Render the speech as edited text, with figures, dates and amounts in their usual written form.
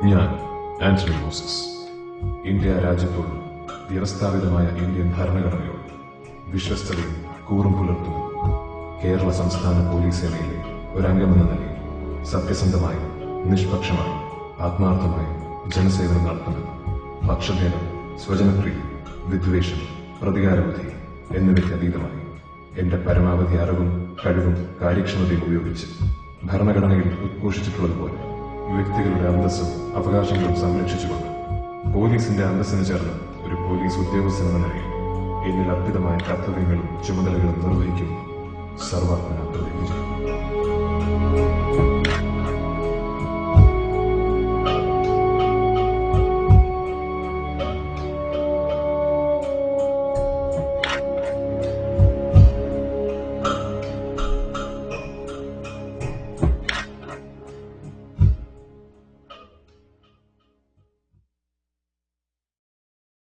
ഞാൻ Antony Moses India രാജ്യത്തോടും വ്യവസ്ഥാപിതമായ Indian ഭരണഘടനയോടും വിശ്വസ്തതയും കൂറും പുലർത്തുന്നു. കേരള സംസ്ഥാന പോലീസ് സേനയിലെ ഒരംഗമെന്ന നിലയിൽ സത്യസന്ധമായും നിഷ്പക്ഷമായും ആത്മാർത്ഥമായും ജനസേവനം നടത്തുമെന്ന് പക്ഷഭേദം, സ്വജനപ്രീതി, വിദ്വേഷം, പ്രതികാരബുദ്ധി എന്നിവയ്ക്ക് അതീതമായി എന്റെ പരമാവധി അറിവും കഴിവും കാര്യക്ഷമതയും ഉപയോഗിച്ച് ഭരണഘടനയിൽ ഉദ്ഘോഷിച്ചിട്ടുള്ളതുപോലെ വ്യക്തികളുടെ അന്തസ്സും അവകാശങ്ങളും സംരക്ഷിച്ചുകൊണ്ട് പോലീസിന്റെ അന്തസ്സിന് ചേർന്ന് ഒരു പോലീസ് ഉദ്യോഗസ്ഥൻ എന്ന നിലയിൽ എന്നിൽ അർപ്പിതമായ കർത്തവ്യങ്ങളും ചുമതലകളും നിർവഹിക്കും സർവാത്മന പ്രതിജ്ഞ.